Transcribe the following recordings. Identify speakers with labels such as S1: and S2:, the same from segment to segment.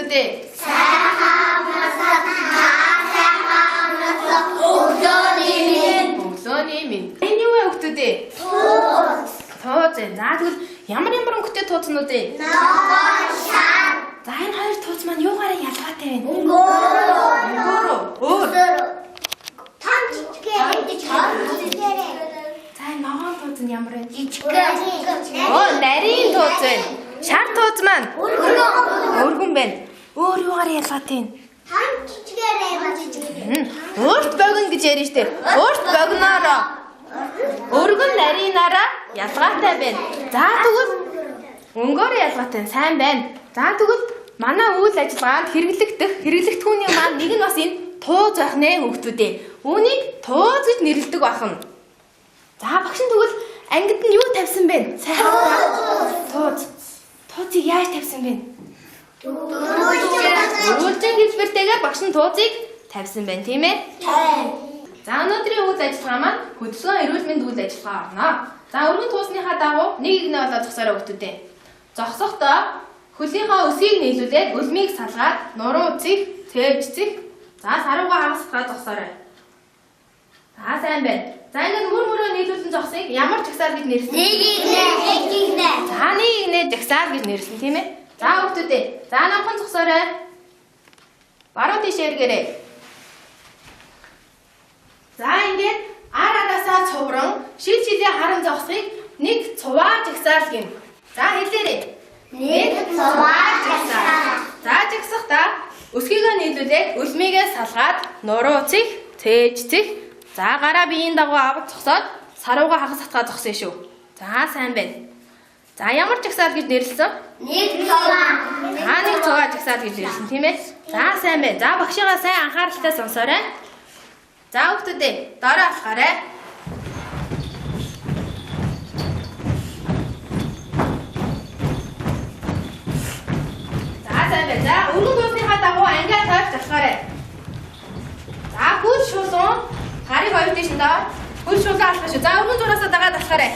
S1: хүүхдүүдээ. Өглөөний минь. Энэ юу вэ хүүхдүүдээ? Тууз. За тэгвэл ямар өнгөтэй туузнууд вэ? За энэ хоёр тууз маань юугаараа ялгаатай вэ? Өөр.
S2: Том жижигээрээ.
S1: За энэ ногоон тууз нь ямар вэ?
S2: Жижигээрээ.
S1: Нарийн тууз байна. Шар тууз маань өргөн байна. Өөр юугаараа ялгаатай вэ?
S2: Том жижигээрээ.
S1: Өөрт богино гэж ярьж штэ. Өөрт богиноороо өргөн нарийнаараа ялгаатай байна. За тэгвэл өнгөөрөө ялгаатай сайн байна. За тэгвэл манай үйл ажиллагаанд хэрэглэгдэхүүний маань нэг нь бас энэ тууз байх нэ хүүхдүүдээ. Үүнийг тууз гэж нэрлэдэг байна. За багш нь тэгвэл ангид нь юу тавьсан бэ? Тууз. Туузыг яаж тавьсан бэ? Үйлдвэрийн хэлбэртэйгээр багш нь туузыг тавьсан байна, тийм ээ? За өнөөдрийн үйл ажиллагаа маань хөдөлгөөн эрүүл мэндийн үйл ажиллагаа орно. За өргөн туусныхаа дагуу нэг игнэ болоод зогсоорой хүүхдүүдээ. Зогсохдоо хөлийнхөө өсийг нийлүүлээд үлмийг салгаад нуруу үзэх, цэвжцэх. За саруугаа хагасгахаа зогсоорой. За сайн байна. За ингээд мөрөөрөө нийлүүлэн зогсыг ямар жагсаал гэж нэрлэсэн?
S2: Нэг игнэ.
S1: За нэг игнэ жагсаал гэж нэрлэсэн, тийм ээ? За хүүхдүүдээ. За намхан зогсоорой. Баруун тийш эргээрэй. За ингээд араасаа цувран шилжлээ харан зогсхийг нэг цуваа жагсаал гин. За хэлээрэй.
S2: Нэг цуваа жагсаал.
S1: За жагсахдаа өсгийгөө нийлүүлээд үлмийгээ салгаад нуруу цэх, цээжцэх. За гараа биеийн дагуу аваад зогсоод саруугаа хагас хатгаа зогсоё шүү. За сайн байна. За ямар жагсаал гэж нэрлэсэн?
S2: Нэг цуваа.
S1: За нэг цуваа жагсаал гэж нэрлэсэн, тийм ээ? За сайн байна. За багшигаа сайн анхааралтай сонсоорой. За хүүхдүүдээ дараа алхаарай. За сайн байна. За өргөн туусныхаа дагуу ангиа тавьж алхаарай. За хөл шуулуун харыг хоёр дэш нь даа. Хөл шуулуун алхах шүү. За өргөн зураасаа дагаад алхаарай.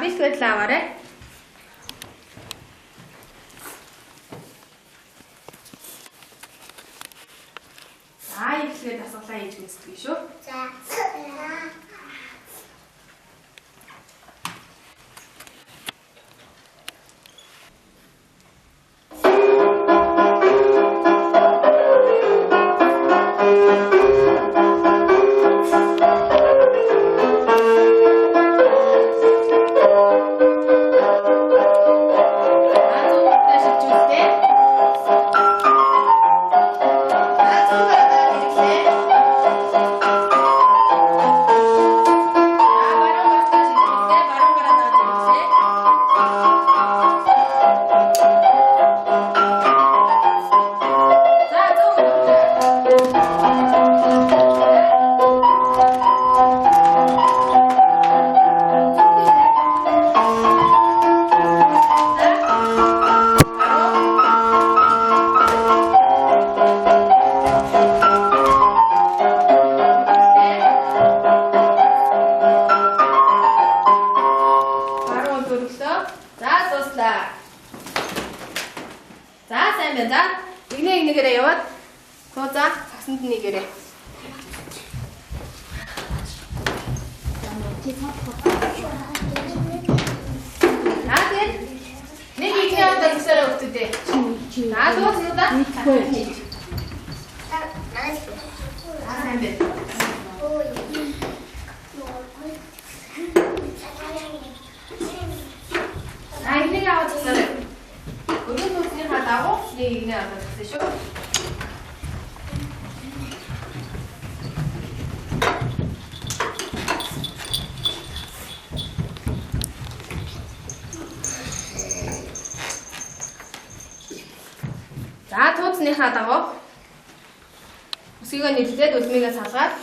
S1: Biscuit lavare. Ихлээр асуулаа хийж үзтгий шүү.
S2: За.
S1: За сайн байна. За нэгнээрээ яваад тоо за цаснд нэгээрээ. Наатай. Нэг ихний одоо ихсараа өгтөдөө. За тооцоо да. Сайн байна. Нэг аваад цасараа. Өргөн төвчний хадагуу нэг ихний аваад цасаа шүү. За тууцныхаа дагуу үсгийг нэрлээд үлмигээ салгаад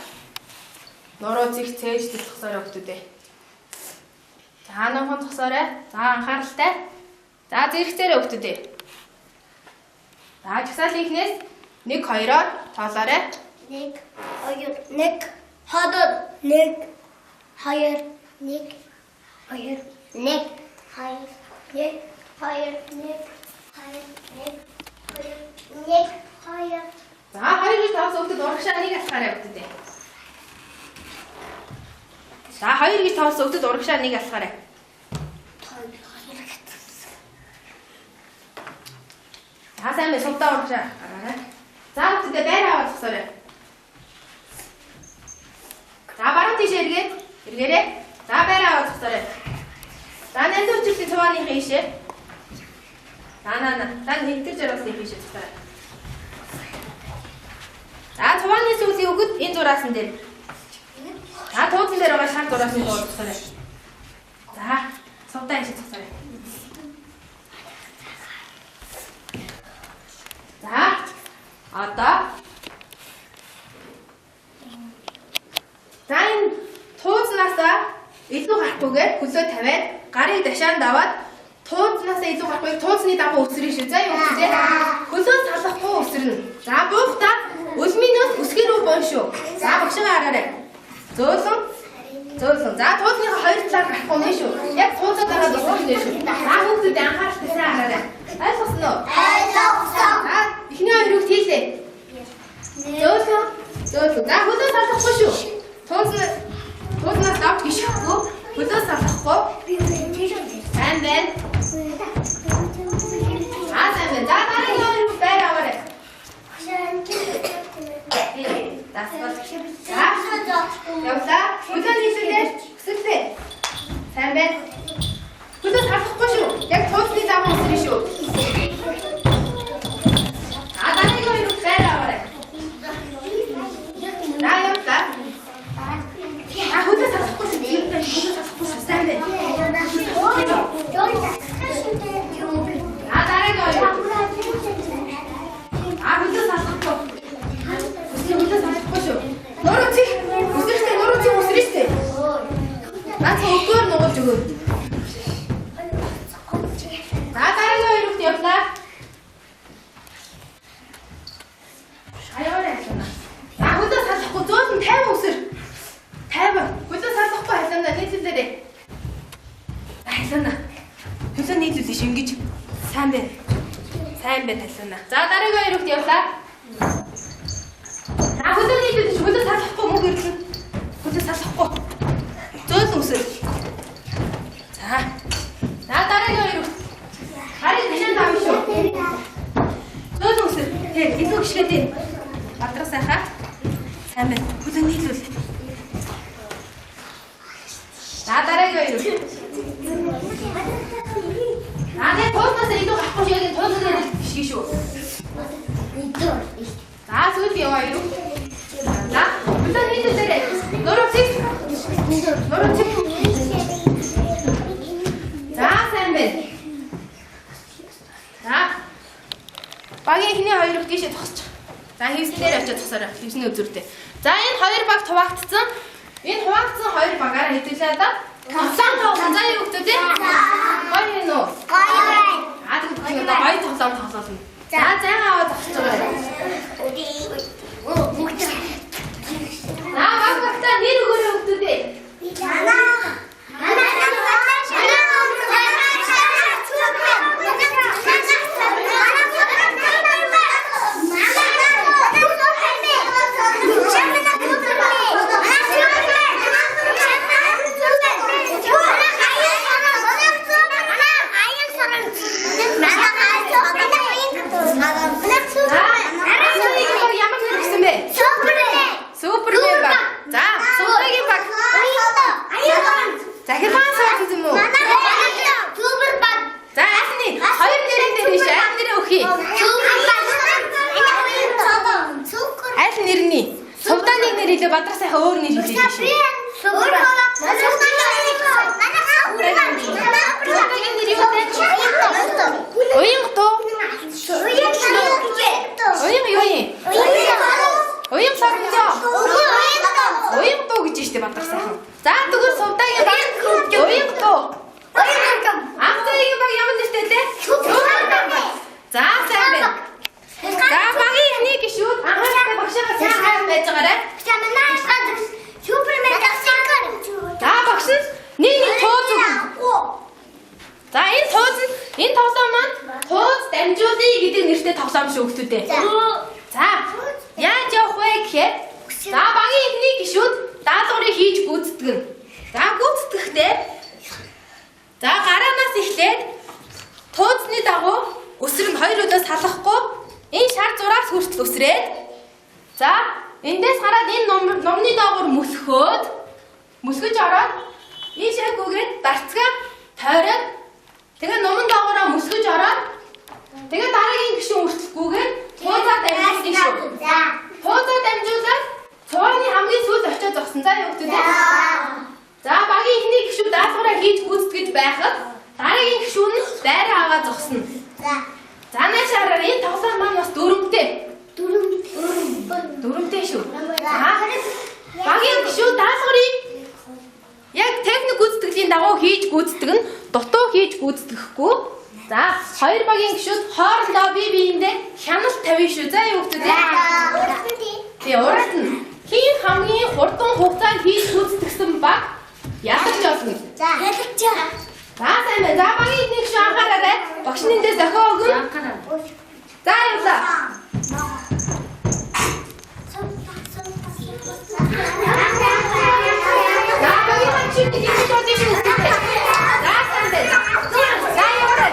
S1: нуруу зих цээж төгсөөрэй өгтөдөө. За нухан төгсөөрэй. За анхааралтай. За зэрэгцээрээ өгтөдөө. За жагсаалын ихнээс 1 2-оор тоолоорой.
S2: 1 2 1 ходод 1 2 1 2 1 2 1 2 1
S1: За хоёрыг тоос өгдөд урагшаа нэг алхаараа өгдөдөө. За хоёр гэж тоос өгдөд урагшаа нэг алхаараа. За сайн байна сувдаа урагшаа гараарай. За өгдөдөө байр аваад тусаарай. За баруун тийш эргээрээ. За байр аваад тусаарай. За нандур жилийн цувааны хийшээ. За нэгтэр жаргал хийшээ тусаарай. За цувааны сүлийг өгöd энэ зураасан дээр. За тууцсан дээр байгаа шар зураасан дээр тусаарай. За сувдаа хийшээ тусаарай. За одоо за энэ тууцнаасаа илүү гарахгүйгээр хөлөө тавиад гарыг дашаанд аваад тууцнаасаа илүү гарахгүй тууцны дагуу өсрөн шүү. За юу вэ? Хөлөө салахгүй өсрөн. За буухтаа үлминөөс үсгээр рүү бон шүү. За багшгаа хараарай. Зөөлөн. За тууцныхаа хоёр талаар гарахгүй нэ шүү. Яг тууцаа дараад өсрөн нэ шүү. За хүүхдүүд анхааралтай сайн хараарай. Ойлгосон уу?
S2: Ойлгосон.
S1: За эхний хоёр хүүхд хийлээ. Зөөлөн. За хөлөө салахгүй шүү. Тууцнаас давж гიშхгүй. Хөлөө салахгүй. Сайн байна. Сайн байна. За дараагийн хоёр байр аваарай. Явлаа. Хөлөө нийлүүлээ. Өсөлтөө. Сайн байна. Хөлөө салахгүй шүү. Яг тууцны дагуу өсрөн шүү. За дараагийн хоёр байр аваарай. За явлаа. Хөлөө салахгүй шүү. Хөлөө салахгүй шүү. Сайн байна. Хөлөө салахгүй. Хөлөө салахгүй шүү. Нуруу чих. Үсрэхтэй. Наац өгөөр нугуулж өгөөд. За дараагийн хоёр хүүхд явлаа. Шаяараа хэлнэ. За хөлөө салахгүй зөөлөн 50 өсөр. 50. Хөлөө салахгүй хайлаандаа нийлүүлээрэй. Хайлаана. Хөлөө нийлүүлээ шингэж. Сайн байна. Сайн байна хайлаана. За дараагийн хоёр хүүхд явлаа. За хөлөө нийлүүлээ хөлөө салахгүй мөн гэрлэн. Хөлөө салахгүй. Зөөлөн өсөр. За дараагийн хоёр хүүхд. Харин ташаанд авна шүү. Зөөлөн өсөр. Тэг илүү гიშгэдээ. Бадрах сайхаа. Сайн байна. Хөлөө нийлүүл. За дараагийн хоёр хүүхд. Наатай тууснаас илүү гарахгүй шүү. Яг тууснаас гიშгэ шүү. За сүүл яваа юу? За хөлөө нийлүүлээрэй. Нуруу чих. За сайн байна. За багийн ихний хоёр их гişэ тосч. За хевсэн дээр очиж тосороо. Хевсний үзүүртэй. За энэ хоёр баг хуваагдсан. Энэ хуваагдсан хоёр багаараа хэдүүлээ да. Тоглоом тоглоом. За юу гэдэг вэ? Гоё юм уу?
S2: Гоё.
S1: Гоё тоглоом. За зайгаа аваад тосч байгаа. Багтаа нэр өгөөрэй өгдөө. Бадраа сайхан өөр нэр хэлээ шүү. Уянга туу. Уянга юу юм? Уянга сармжаа. Уянга туу гэж штэ Бадраа сайхан. За тэгвэл сувдагийн баг уянга туу. Ахтайгийн баг ямар нэртэй лээ? За сайн байна. За багийн ихний гişүүд анхаарал багшаа сайхан байж байгаарай. За багш нь нэг тууз өгнө. За энэ тууз нь энэ тоглоом маань тууз дамжуулъя гэдэг нэртэй тоглоом шүү хүмүүстээ. За яаж явах вэ гэхээр за багийн ихний гişүүд даалгаврыг хийж гүйцэтгэн. За гүйцэтгэхдээ за гараанаас эхлээд тууцны дагуу өсөр нь хоёр удаас салахгүй энэ шар зураас хүртэл өсрээд за эндээс хараад энэ номны доогуур мөсгөж ороод энэ шаггүйгээд дарцгаа тойроод тэгээ номон доогоороо мөсгөж ороод тэгээ дараагийн гишүүн хүртэлгүйгээд туузаа дамжуулсан шүү. Туузаа дамжуулаад цооны хамгийн сүүлд очиод зогсон. За юу гэдэг вэ? За багийн ихний гишүүд даалгавраа хийж гүйцэтгэж байхад дараагийн гишүүн нь дайраа аваад зогсно. За наашаараа энэ тоглоом маань бас дөрөвтэй. Дөрөвтэй шүү. Багийн гишүүд даалгаврыг яг техник гүйцэтгэлийн дагуу хийж гүйцэтгэн, дутуу хийж гүйцэтгэхгүй. За хоёр багийн гишүүд хоорондоо бие биендээ хяналт тавина шүү. За юу гэдэг вэ? Тэгээ уралд нь хин хамгийн хурдан хугацаанд хийж гүйцэтгсэн баг ядарч олно. За ядарч. За сайн байна. За багийн нэг шүү анхаараарай. Багш нэндээ зохио өгнө. За явлаа. За багийн хачиг нэг юм бодож шүү. За сайн байна. За яваарай.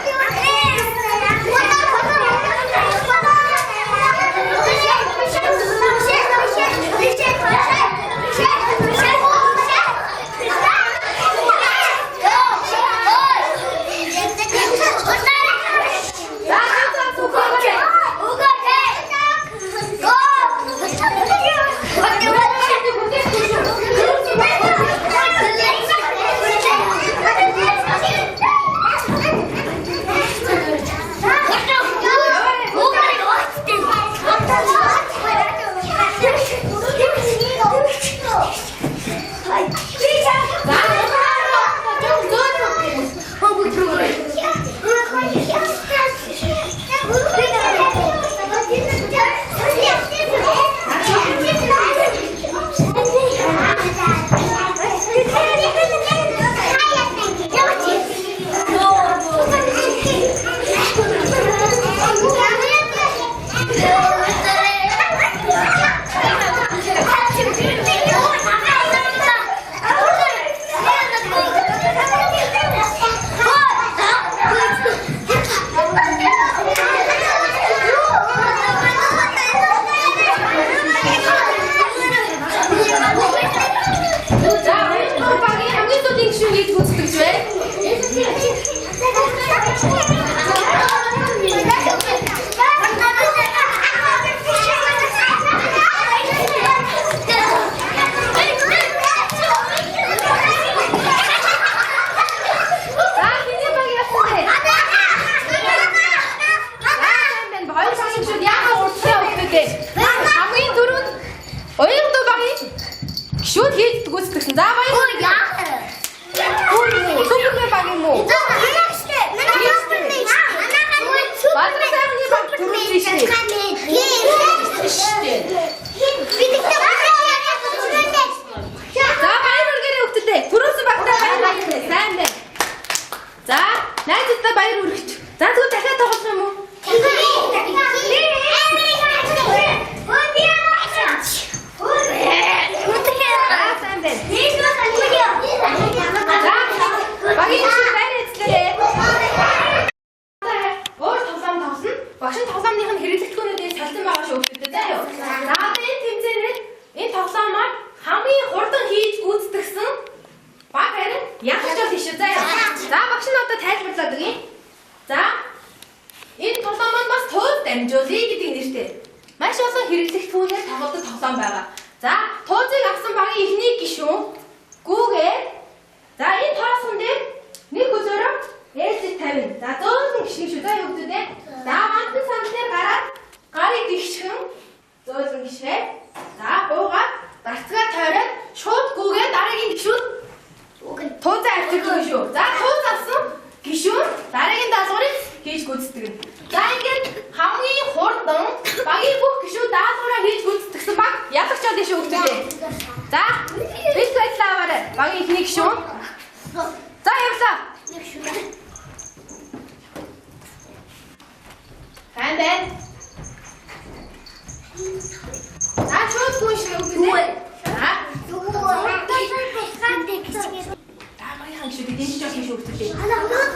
S1: За, туузыг авсан багийн эхний гишүүн гүүгээ. За, энэ тоосон дээр нэг хөлөөрөө ээлжид тавина. За, 100 гишгэн шүү. За, хүүхдүүдээ. За, мантан сан дээр гараад гарыг гიშгэн 100 гишээ. За, буугаад барцгаа тойроод шууд гүүгээ дараагийн гишүүн туузаа авчирдаг шүү. За, тууз авсан гишүүн дараагийн даалгаврыг хийж гүйцэтгэв. За, ингээд хамгийн хурдан багийн бүх гишүүд даалгавраа хийж гүйцэтгсэн баг ялагч бол шүү хүүхдүүдээ. За, бэлт байдлаа аваарай. Багийн ихний гишүүн. За, явлаа. Сайн байна. За, шууд гүйн шүү хүүхдүүдээ. За, багийн гишүүд эдийн ч жоохон шүү хүүхдүүдээ. Баярлалаа.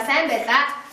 S1: Сайн байлаа.